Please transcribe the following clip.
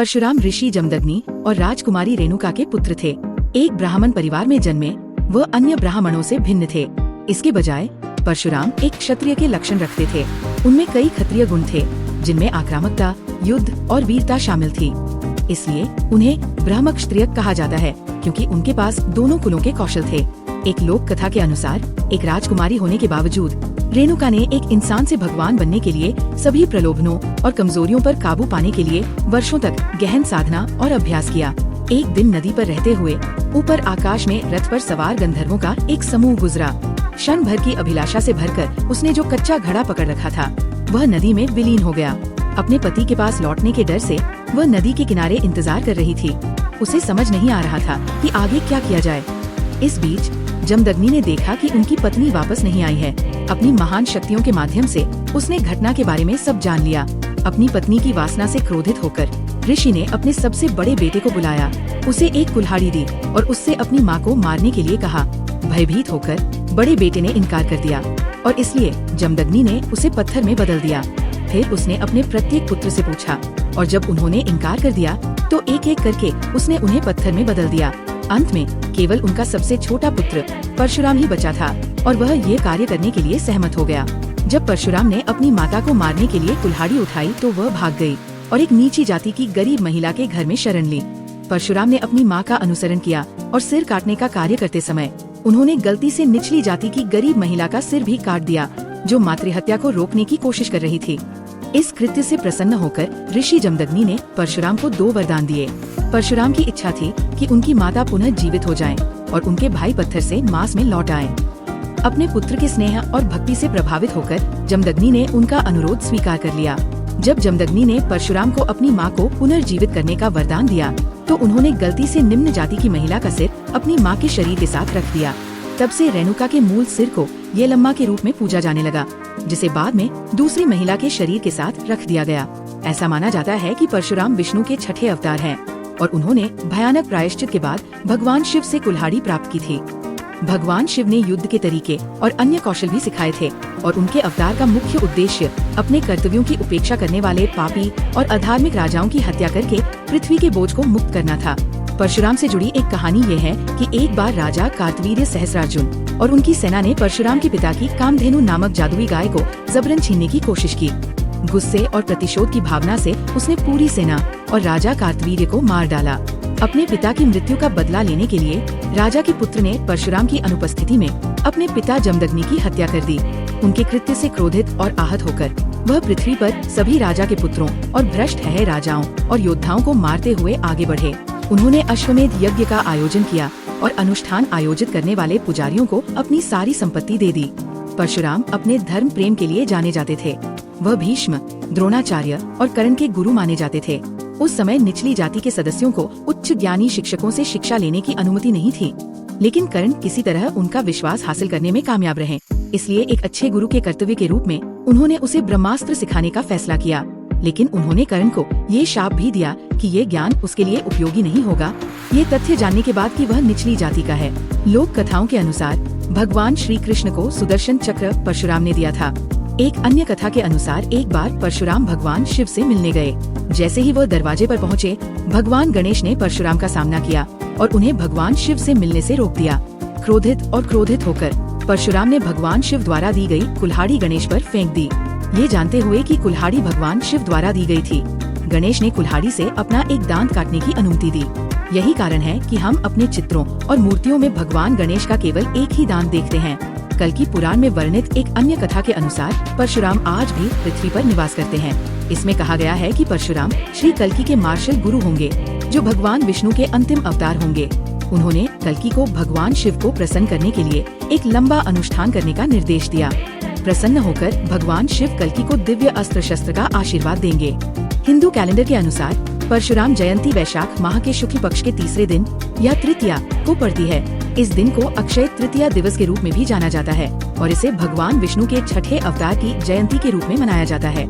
परशुराम ऋषि जमदग्नि और राजकुमारी रेणुका के पुत्र थे। एक ब्राह्मण परिवार में जन्मे, वह अन्य ब्राह्मणों से भिन्न थे। इसके बजाय परशुराम एक क्षत्रिय के लक्षण रखते थे। उनमें कई क्षत्रिय गुण थे, जिनमें आक्रामकता, युद्ध और वीरता शामिल थी। इसलिए उन्हें ब्रह्मक्षत्रिय कहा जाता है, क्योंकि उनके पास दोनों कुलों के कौशल थे। एक लोक कथा के अनुसार एक राजकुमारी होने के बावजूद रेणुका ने एक इंसान से भगवान बनने के लिए सभी प्रलोभनों और कमजोरियों पर काबू पाने के लिए वर्षों तक गहन साधना और अभ्यास किया। एक दिन नदी पर रहते हुए ऊपर आकाश में रथ पर सवार गंधर्वों का एक समूह गुजरा। क्षण भर की अभिलाषा से भरकर उसने जो कच्चा घड़ा पकड़ रखा था, वह नदी में विलीन हो गया। अपने पति के पास लौटने के डर से वह नदी के किनारे इंतजार कर रही थी। उसे समझ नहीं आ रहा था कि आगे क्या किया जाए। इस बीच जमदग्नि ने देखा कि उनकी पत्नी वापस नहीं आई है। अपनी महान शक्तियों के माध्यम से उसने घटना के बारे में सब जान लिया। अपनी पत्नी की वासना से क्रोधित होकर ऋषि ने अपने सबसे बड़े बेटे को बुलाया, उसे एक कुल्हाड़ी दी और उससे अपनी माँ को मारने के लिए कहा। भयभीत होकर बड़े बेटे ने इनकार कर दिया और इसलिए जमदग्नि ने उसे पत्थर में बदल दिया। फिर उसने अपने प्रत्येक पुत्र से पूछा और जब उन्होंने इनकार कर दिया तो एक एक करके उसने उन्हें पत्थर में बदल दिया। अंत में केवल उनका सबसे छोटा पुत्र परशुराम ही बचा था और वह ये कार्य करने के लिए सहमत हो गया। जब परशुराम ने अपनी माता को मारने के लिए कुल्हाड़ी उठाई तो वह भाग गई और एक नीची जाति की गरीब महिला के घर में शरण ली। परशुराम ने अपनी माँ का अनुसरण किया और सिर काटने का कार्य करते समय उन्होंने गलती से निचली जाति की गरीब महिला का सिर भी काट दिया, जो मातृहत्या को रोकने की कोशिश कर रही थी। इस कृत्य से प्रसन्न होकर ऋषि जमदग्नि ने परशुराम को 2 वरदान दिए। परशुराम की इच्छा थी कि उनकी माता पुनः जीवित हो जाएं और उनके भाई पत्थर से मांस में लौट आएं। अपने पुत्र के स्नेह और भक्ति से प्रभावित होकर जमदग्नि ने उनका अनुरोध स्वीकार कर लिया। जब जमदग्नि ने परशुराम को अपनी मां को पुनर्जीवित करने का वरदान दिया तो उन्होंने गलती से निम्न जाति की महिला का सिर अपनी मां के शरीर के साथ रख दिया। तब से रेणुका के मूल सिर को येलम्मा के रूप में पूजा जाने लगा, जिसे बाद में दूसरी महिला के शरीर के साथ रख दिया गया। ऐसा माना जाता है कि परशुराम विष्णु के छठे अवतार हैं और उन्होंने भयानक प्रायश्चित के बाद भगवान शिव से कुल्हाड़ी प्राप्त की थी। भगवान शिव ने युद्ध के तरीके और अन्य कौशल भी सिखाए थे और उनके अवतार का मुख्य उद्देश्य अपने कर्तव्यों की उपेक्षा करने वाले पापी और अधार्मिक राजाओं की हत्या करके पृथ्वी के बोझ को मुक्त करना था। परशुराम से जुड़ी एक कहानी ये है कि एक बार राजा कार्तवीर्य सहस्रार्जुन और उनकी सेना ने परशुराम के पिता की कामधेनु नामक जादुई गाय को जबरन छीनने की कोशिश की। गुस्से और प्रतिशोध की भावना से उसने पूरी सेना और राजा कार्तवीर्य को मार डाला। अपने पिता की मृत्यु का बदला लेने के लिए राजा के पुत्र ने परशुराम की अनुपस्थिति में अपने पिता जमदग्नि की हत्या कर दी। उनके कृत्य से क्रोधित और आहत होकर वह पृथ्वी पर सभी राजा के पुत्रों और भ्रष्ट है राजाओं और योद्धाओं को मारते हुए आगे बढ़े। उन्होंने अश्वमेध यज्ञ का आयोजन किया और अनुष्ठान आयोजित करने वाले पुजारियों को अपनी सारी संपत्ति दे दी। परशुराम अपने धर्म प्रेम के लिए जाने जाते थे। वह भीष्म, द्रोणाचार्य और कर्ण के गुरु माने जाते थे। उस समय निचली जाति के सदस्यों को उच्च ज्ञानी शिक्षकों से शिक्षा लेने की अनुमति नहीं थी, लेकिन कर्ण किसी तरह उनका विश्वास हासिल करने में कामयाब रहे। इसलिए एक अच्छे गुरु के कर्तव्य के रूप में उन्होंने उसे ब्रह्मास्त्र सिखाने का फैसला किया। लेकिन उन्होंने कर्ण को ये शाप भी दिया कि ये ज्ञान उसके लिए उपयोगी नहीं होगा, ये तथ्य जानने के बाद कि वह निचली जाति का है। लोक कथाओं के अनुसार भगवान श्री कृष्ण को सुदर्शन चक्र परशुराम ने दिया था। एक अन्य कथा के अनुसार एक बार परशुराम भगवान शिव से मिलने गए। जैसे ही वह दरवाजे पर पहुँचे, भगवान गणेश ने परशुराम का सामना किया और उन्हें भगवान शिव से मिलने से रोक दिया। क्रोधित होकर परशुराम ने भगवान शिव द्वारा दी गई कुल्हाड़ी गणेश पर फेंक दी। ये जानते हुए कि कुल्हाड़ी भगवान शिव द्वारा दी गई थी, गणेश ने कुल्हाड़ी से अपना एक दांत काटने की अनुमति दी। यही कारण है कि हम अपने चित्रों और मूर्तियों में भगवान गणेश का केवल एक ही दांत देखते हैं। कल्कि पुराण में वर्णित एक अन्य कथा के अनुसार परशुराम आज भी पृथ्वी पर निवास करते हैं। इसमें कहा गया है कि परशुराम श्री कल्कि के मार्शल गुरु होंगे, जो भगवान विष्णु के अंतिम अवतार होंगे। उन्होंने कल्कि को भगवान शिव को प्रसन्न करने के लिए एक लंबा अनुष्ठान करने का निर्देश दिया। प्रसन्न होकर भगवान शिव कल्कि को दिव्य अस्त्र शस्त्र का आशीर्वाद देंगे। हिंदू कैलेंडर के अनुसार परशुराम जयंती वैशाख माह के शुक्ल पक्ष के तीसरे दिन या तृतीया को पड़ती है। इस दिन को अक्षय तृतीया दिवस के रूप में भी जाना जाता है और इसे भगवान विष्णु के छठे अवतार की जयंती के रूप में मनाया जाता है।